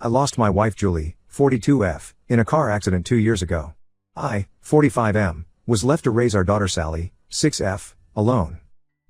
I lost my wife Julie, 42F, in a car accident 2 years ago. I, 45M, was left to raise our daughter Sally, 6F, alone.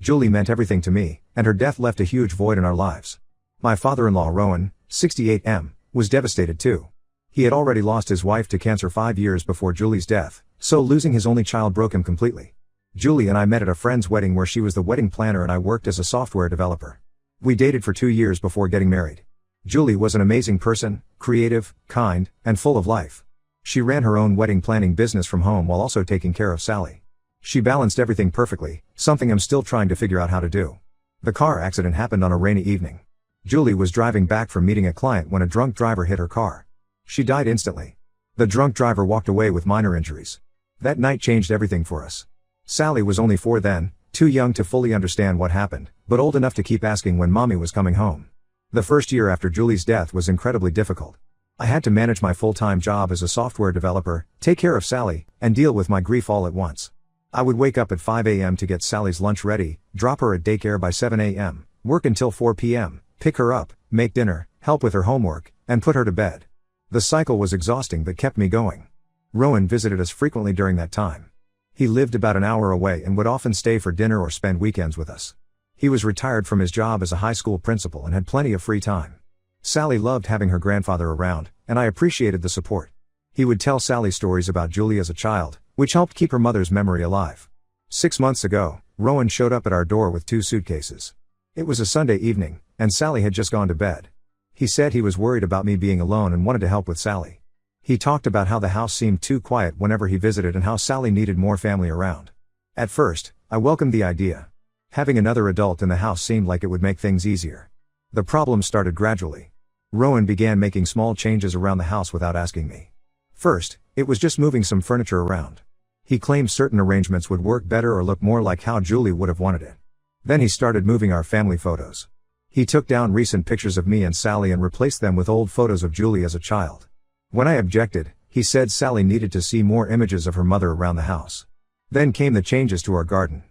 Julie meant everything to me, and her death left a huge void in our lives. My father-in-law Rowan, 68M, was devastated too. He had already lost his wife to cancer 5 years before Julie's death, so losing his only child broke him completely. Julie and I met at a friend's wedding where she was the wedding planner and I worked as a software developer. We dated for 2 years before getting married. Julie was an amazing person, creative, kind, and full of life. She ran her own wedding planning business from home while also taking care of Sally. She balanced everything perfectly, something I'm still trying to figure out how to do. The car accident happened on a rainy evening. Julie was driving back from meeting a client when a drunk driver hit her car. She died instantly. The drunk driver walked away with minor injuries. That night changed everything for us. Sally was only 4 then, too young to fully understand what happened, but old enough to keep asking when mommy was coming home. The first year after Julie's death was incredibly difficult. I had to manage my full-time job as a software developer, take care of Sally, and deal with my grief all at once. I would wake up at 5 a.m. to get Sally's lunch ready, drop her at daycare by 7 a.m., work until 4 p.m., pick her up, make dinner, help with her homework, and put her to bed. The cycle was exhausting but kept me going. Rowan visited us frequently during that time. He lived about an hour away and would often stay for dinner or spend weekends with us. He was retired from his job as a high school principal and had plenty of free time. Sally loved having her grandfather around, and I appreciated the support. He would tell Sally stories about Julie as a child, which helped keep her mother's memory alive. 6 months ago, Rowan showed up at our door with 2 suitcases. It was a Sunday evening, and Sally had just gone to bed. He said he was worried about me being alone and wanted to help with Sally. He talked about how the house seemed too quiet whenever he visited and how Sally needed more family around. At first, I welcomed the idea. Having another adult in the house seemed like it would make things easier. The problem started gradually. Rowan began making small changes around the house without asking me. First, it was just moving some furniture around. He claimed certain arrangements would work better or look more like how Julie would have wanted it. Then he started moving our family photos. He took down recent pictures of me and Sally and replaced them with old photos of Julie as a child. When I objected, he said Sally needed to see more images of her mother around the house. Then came the changes to our garden.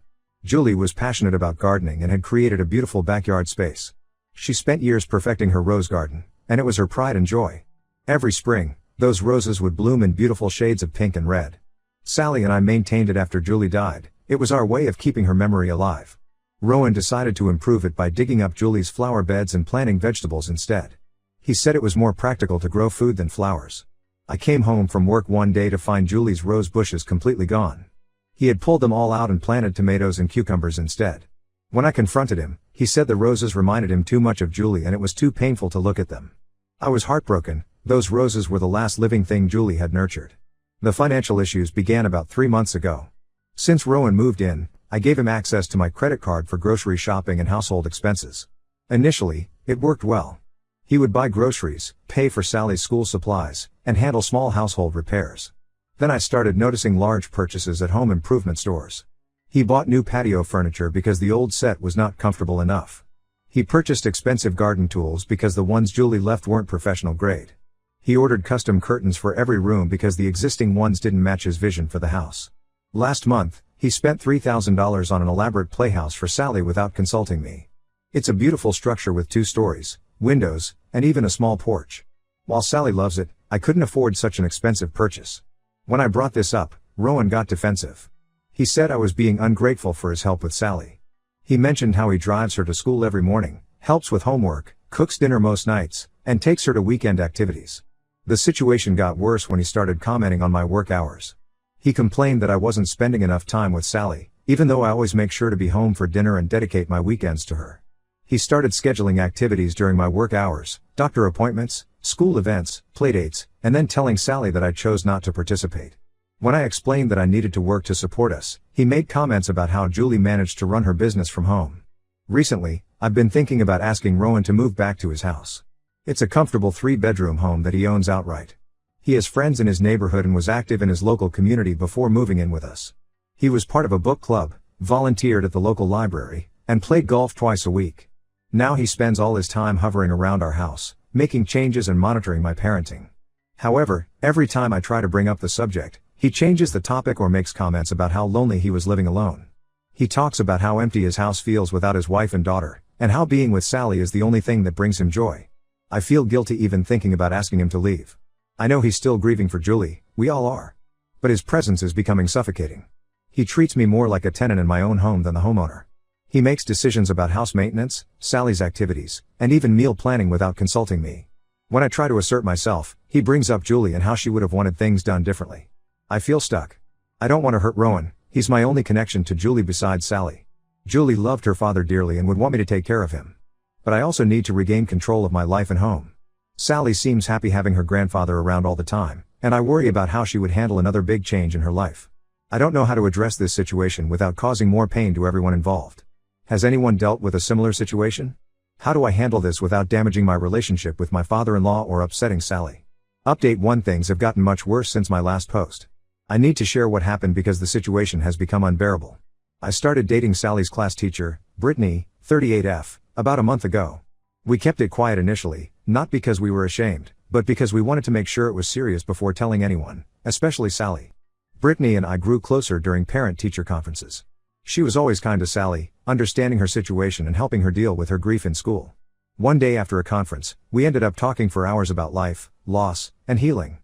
Julie was passionate about gardening and had created a beautiful backyard space. She spent years perfecting her rose garden, and it was her pride and joy. Every spring, those roses would bloom in beautiful shades of pink and red. Sally and I maintained it after Julie died. It was our way of keeping her memory alive. Rowan decided to improve it by digging up Julie's flower beds and planting vegetables instead. He said it was more practical to grow food than flowers. I came home from work one day to find Julie's rose bushes completely gone. He had pulled them all out and planted tomatoes and cucumbers instead. When I confronted him, he said the roses reminded him too much of Julie and it was too painful to look at them. I was heartbroken. Those roses were the last living thing Julie had nurtured. The financial issues began about 3 months ago. Since Rowan moved in, I gave him access to my credit card for grocery shopping and household expenses. Initially, it worked well. He would buy groceries, pay for Sally's school supplies, and handle small household repairs. Then I started noticing large purchases at home improvement stores. He bought new patio furniture because the old set was not comfortable enough. He purchased expensive garden tools because the ones Julie left weren't professional grade. He ordered custom curtains for every room because the existing ones didn't match his vision for the house. Last month, he spent $3,000 on an elaborate playhouse for Sally without consulting me. It's a beautiful structure with 2 stories, windows, and even a small porch. While Sally loves it, I couldn't afford such an expensive purchase. When I brought this up, Rowan got defensive. He said I was being ungrateful for his help with Sally. He mentioned how he drives her to school every morning, helps with homework, cooks dinner most nights, and takes her to weekend activities. The situation got worse when he started commenting on my work hours. He complained that I wasn't spending enough time with Sally, even though I always make sure to be home for dinner and dedicate my weekends to her. He started scheduling activities during my work hours, doctor appointments, school events, playdates, and then telling Sally that I chose not to participate. When I explained that I needed to work to support us, he made comments about how Julie managed to run her business from home. Recently, I've been thinking about asking Rowan to move back to his house. It's a comfortable 3-bedroom home that he owns outright. He has friends in his neighborhood and was active in his local community before moving in with us. He was part of a book club, volunteered at the local library, and played golf twice a week. Now he spends all his time hovering around our house, making changes and monitoring my parenting. However, every time I try to bring up the subject, he changes the topic or makes comments about how lonely he was living alone. He talks about how empty his house feels without his wife and daughter, and how being with Sally is the only thing that brings him joy. I feel guilty even thinking about asking him to leave. I know he's still grieving for Julie, we all are. But his presence is becoming suffocating. He treats me more like a tenant in my own home than the homeowner. He makes decisions about house maintenance, Sally's activities, and even meal planning without consulting me. When I try to assert myself, he brings up Julie and how she would have wanted things done differently. I feel stuck. I don't want to hurt Rowan, he's my only connection to Julie besides Sally. Julie loved her father dearly and would want me to take care of him. But I also need to regain control of my life and home. Sally seems happy having her grandfather around all the time, and I worry about how she would handle another big change in her life. I don't know how to address this situation without causing more pain to everyone involved. Has anyone dealt with a similar situation? How do I handle this without damaging my relationship with my father-in-law or upsetting Sally? Update 1. Things have gotten much worse since my last post. I need to share what happened because the situation has become unbearable. I started dating Sally's class teacher, Brittany, 38F, about a month ago. We kept it quiet initially, not because we were ashamed, but because we wanted to make sure it was serious before telling anyone, especially Sally. Brittany and I grew closer during parent-teacher conferences. She was always kind to Sally, understanding her situation and helping her deal with her grief in school. One day after a conference, we ended up talking for hours about life, loss, and healing.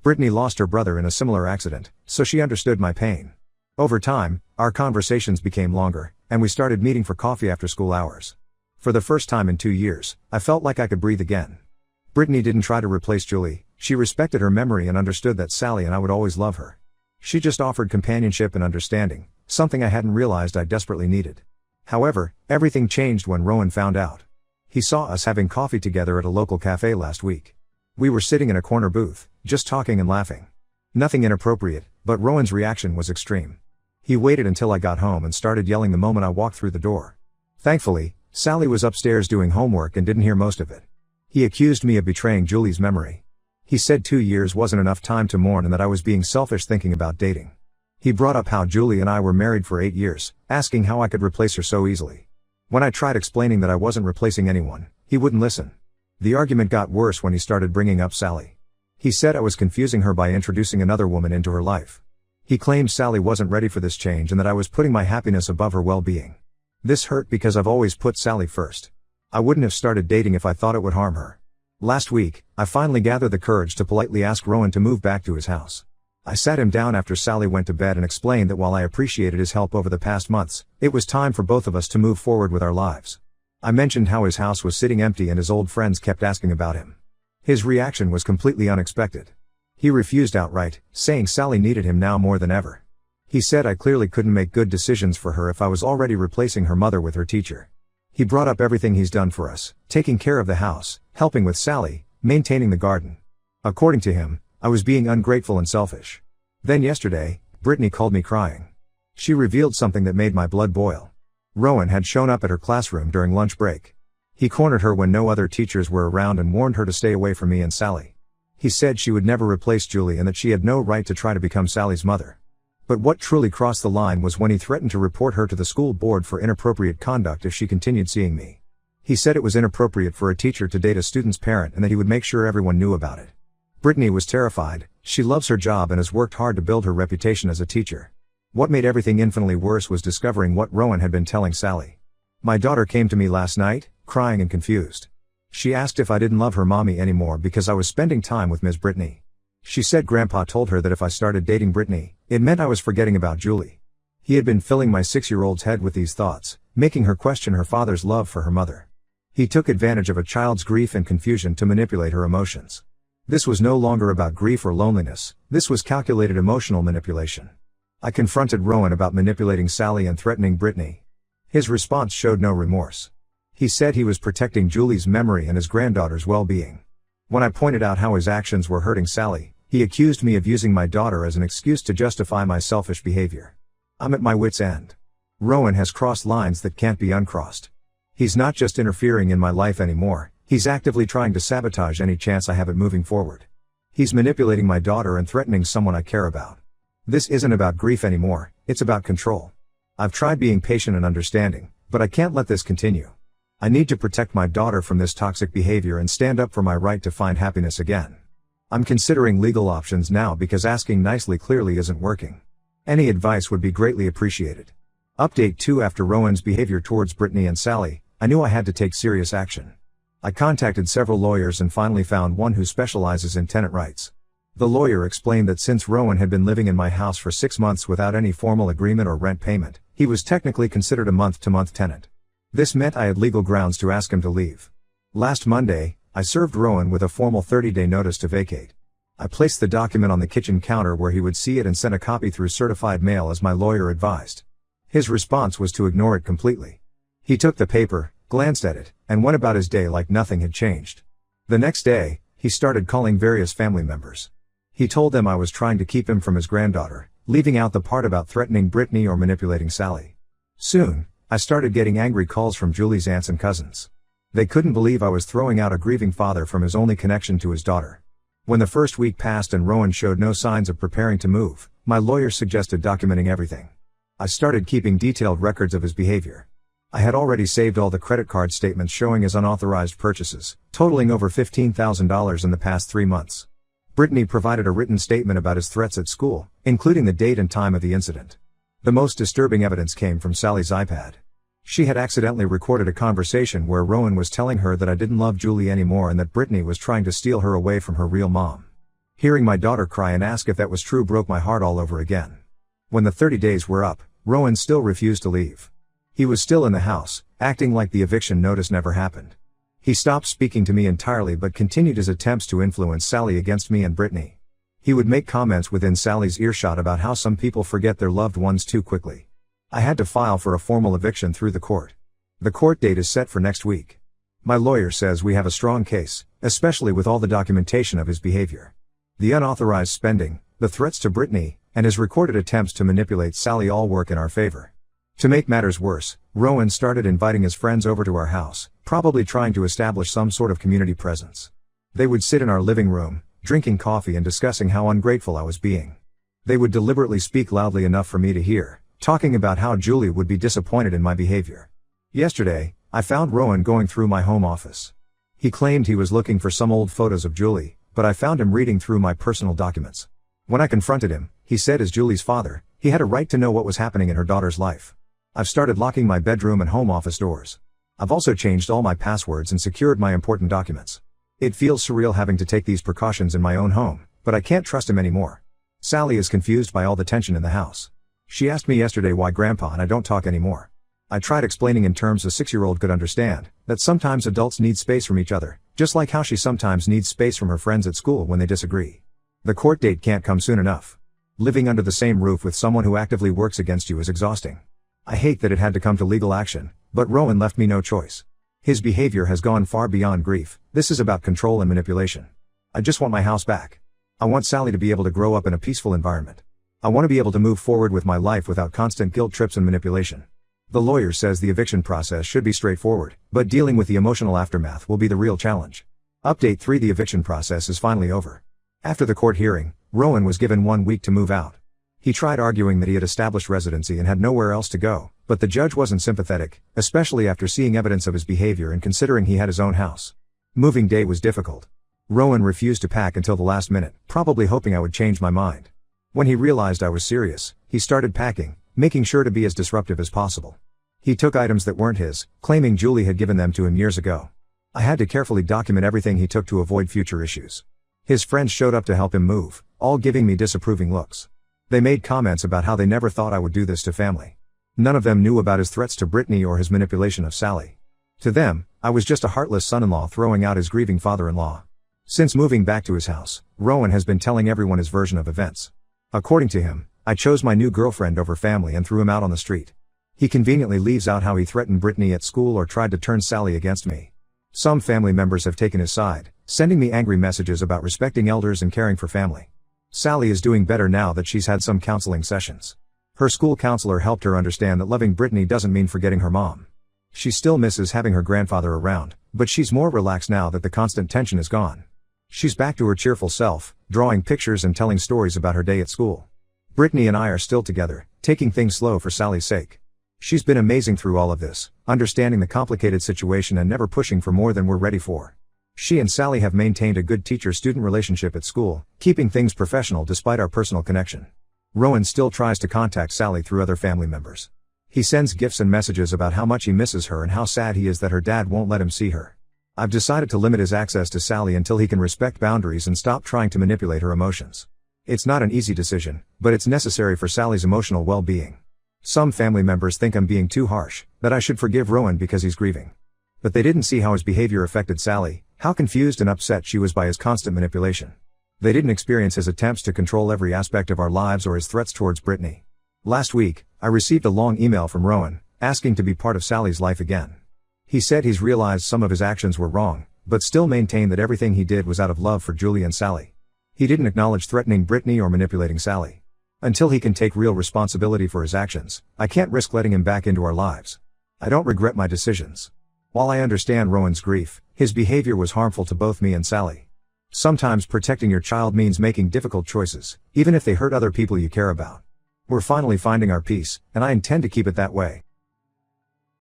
Brittany lost her brother in a similar accident, so she understood my pain. Over time, our conversations became longer, and we started meeting for coffee after school hours. For the first time in 2 years, I felt like I could breathe again. Brittany didn't try to replace Julie, she respected her memory and understood that Sally and I would always love her. She just offered companionship and understanding, something I hadn't realized I desperately needed. However, everything changed when Rowan found out. He saw us having coffee together at a local cafe last week. We were sitting in a corner booth, just talking and laughing. Nothing inappropriate, but Rowan's reaction was extreme. He waited until I got home and started yelling the moment I walked through the door. Thankfully, Sally was upstairs doing homework and didn't hear most of it. He accused me of betraying Julie's memory. He said 2 years wasn't enough time to mourn and that I was being selfish thinking about dating. He brought up how Julie and I were married for 8 years, asking how I could replace her so easily. When I tried explaining that I wasn't replacing anyone, he wouldn't listen. The argument got worse when he started bringing up Sally. He said I was confusing her by introducing another woman into her life. He claimed Sally wasn't ready for this change and that I was putting my happiness above her well-being. This hurt because I've always put Sally first. I wouldn't have started dating if I thought it would harm her. Last week, I finally gathered the courage to politely ask Rowan to move back to his house. I sat him down after Sally went to bed and explained that while I appreciated his help over the past months, it was time for both of us to move forward with our lives. I mentioned how his house was sitting empty and his old friends kept asking about him. His reaction was completely unexpected. He refused outright, saying Sally needed him now more than ever. He said I clearly couldn't make good decisions for her if I was already replacing her mother with her teacher. He brought up everything he's done for us, taking care of the house, helping with Sally, maintaining the garden. According to him, I was being ungrateful and selfish. Then yesterday, Brittany called me crying. She revealed something that made my blood boil. Rowan had shown up at her classroom during lunch break. He cornered her when no other teachers were around and warned her to stay away from me and Sally. He said she would never replace Julie and that she had no right to try to become Sally's mother. But what truly crossed the line was when he threatened to report her to the school board for inappropriate conduct if she continued seeing me. He said it was inappropriate for a teacher to date a student's parent and that he would make sure everyone knew about it. Brittany was terrified. She loves her job and has worked hard to build her reputation as a teacher. What made everything infinitely worse was discovering what Rowan had been telling Sally. My daughter came to me last night, crying and confused. She asked if I didn't love her mommy anymore because I was spending time with Ms. Brittany. She said Grandpa told her that if I started dating Brittany, it meant I was forgetting about Julie. He had been filling my 6-year-old's head with these thoughts, making her question her father's love for her mother. He took advantage of a child's grief and confusion to manipulate her emotions. This was no longer about grief or loneliness, this was calculated emotional manipulation. I confronted Rowan about manipulating Sally and threatening Brittany. His response showed no remorse. He said he was protecting Julie's memory and his granddaughter's well-being. When I pointed out how his actions were hurting Sally, he accused me of using my daughter as an excuse to justify my selfish behavior. I'm at my wit's end. Rowan has crossed lines that can't be uncrossed. He's not just interfering in my life anymore, he's actively trying to sabotage any chance I have at moving forward. He's manipulating my daughter and threatening someone I care about. This isn't about grief anymore, it's about control. I've tried being patient and understanding, but I can't let this continue. I need to protect my daughter from this toxic behavior and stand up for my right to find happiness again. I'm considering legal options now because asking nicely clearly isn't working. Any advice would be greatly appreciated. Update 2. After Rowan's behavior towards Brittany and Sally, I knew I had to take serious action. I contacted several lawyers and finally found one who specializes in tenant rights. The lawyer explained that since Rowan had been living in my house for 6 months without any formal agreement or rent payment, he was technically considered a month-to-month tenant. This meant I had legal grounds to ask him to leave. Last Monday, I served Rowan with a formal 30-day notice to vacate. I placed the document on the kitchen counter where he would see it and sent a copy through certified mail as my lawyer advised. His response was to ignore it completely. He took the paper, glanced at it, and went about his day like nothing had changed. The next day, he started calling various family members. He told them I was trying to keep him from his granddaughter, leaving out the part about threatening Brittany or manipulating Sally. Soon, I started getting angry calls from Julie's aunts and cousins. They couldn't believe I was throwing out a grieving father from his only connection to his daughter. When the first week passed and Rowan showed no signs of preparing to move, my lawyer suggested documenting everything. I started keeping detailed records of his behavior. I had already saved all the credit card statements showing his unauthorized purchases, totaling over $15,000 in the past 3 months. Brittany provided a written statement about his threats at school, including the date and time of the incident. The most disturbing evidence came from Sally's iPad. She had accidentally recorded a conversation where Rowan was telling her that I didn't love Julie anymore and that Brittany was trying to steal her away from her real mom. Hearing my daughter cry and ask if that was true broke my heart all over again. When the 30 days were up, Rowan still refused to leave. He was still in the house, acting like the eviction notice never happened. He stopped speaking to me entirely but continued his attempts to influence Sally against me and Brittany. He would make comments within Sally's earshot about how some people forget their loved ones too quickly. I had to file for a formal eviction through the court. The court date is set for next week. My lawyer says we have a strong case, especially with all the documentation of his behavior. The unauthorized spending, the threats to Brittany, and his recorded attempts to manipulate Sally all work in our favor. To make matters worse, Rowan started inviting his friends over to our house, probably trying to establish some sort of community presence. They would sit in our living room, drinking coffee and discussing how ungrateful I was being. They would deliberately speak loudly enough for me to hear, talking about how Julie would be disappointed in my behavior. Yesterday, I found Rowan going through my home office. He claimed he was looking for some old photos of Julie, but I found him reading through my personal documents. When I confronted him, he said as Julie's father, he had a right to know what was happening in her daughter's life. I've started locking my bedroom and home office doors. I've also changed all my passwords and secured my important documents. It feels surreal having to take these precautions in my own home, but I can't trust him anymore. Sally is confused by all the tension in the house. She asked me yesterday why Grandpa and I don't talk anymore. I tried explaining in terms a 6-year-old could understand, that sometimes adults need space from each other, just like how she sometimes needs space from her friends at school when they disagree. The court date can't come soon enough. Living under the same roof with someone who actively works against you is exhausting. I hate that it had to come to legal action, but Rowan left me no choice. His behavior has gone far beyond grief. This is about control and manipulation. I just want my house back. I want Sally to be able to grow up in a peaceful environment. I want to be able to move forward with my life without constant guilt trips and manipulation. The lawyer says the eviction process should be straightforward, but dealing with the emotional aftermath will be the real challenge. Update 3: The eviction process is finally over. After the court hearing, Rowan was given 1 week to move out. He tried arguing that he had established residency and had nowhere else to go, but the judge wasn't sympathetic, especially after seeing evidence of his behavior and considering he had his own house. Moving day was difficult. Rowan refused to pack until the last minute, probably hoping I would change my mind. When he realized I was serious, he started packing, making sure to be as disruptive as possible. He took items that weren't his, claiming Julie had given them to him years ago. I had to carefully document everything he took to avoid future issues. His friends showed up to help him move, all giving me disapproving looks. They made comments about how they never thought I would do this to family. None of them knew about his threats to Brittany or his manipulation of Sally. To them, I was just a heartless son-in-law throwing out his grieving father-in-law. Since moving back to his house, Rowan has been telling everyone his version of events. According to him, I chose my new girlfriend over family and threw him out on the street. He conveniently leaves out how he threatened Brittany at school or tried to turn Sally against me. Some family members have taken his side, sending me angry messages about respecting elders and caring for family. Sally is doing better now that she's had some counseling sessions. Her school counselor helped her understand that loving Brittany doesn't mean forgetting her mom. She still misses having her grandfather around, but she's more relaxed now that the constant tension is gone. She's back to her cheerful self, drawing pictures and telling stories about her day at school. Brittany and I are still together, taking things slow for Sally's sake. She's been amazing through all of this, understanding the complicated situation and never pushing for more than we're ready for. She and Sally have maintained a good teacher-student relationship at school, keeping things professional despite our personal connection. Rowan still tries to contact Sally through other family members. He sends gifts and messages about how much he misses her and how sad he is that her dad won't let him see her. I've decided to limit his access to Sally until he can respect boundaries and stop trying to manipulate her emotions. It's not an easy decision, but it's necessary for Sally's emotional well-being. Some family members think I'm being too harsh, that I should forgive Rowan because he's grieving. But they didn't see how his behavior affected Sally, how confused and upset she was by his constant manipulation. They didn't experience his attempts to control every aspect of our lives or his threats towards Brittany. Last week, I received a long email from Rowan, asking to be part of Sally's life again. He said he's realized some of his actions were wrong, but still maintained that everything he did was out of love for Julie and Sally. He didn't acknowledge threatening Brittany or manipulating Sally. Until he can take real responsibility for his actions, I can't risk letting him back into our lives. I don't regret my decisions. While I understand Rowan's grief, his behavior was harmful to both me and Sally. Sometimes protecting your child means making difficult choices, even if they hurt other people you care about. We're finally finding our peace, and I intend to keep it that way.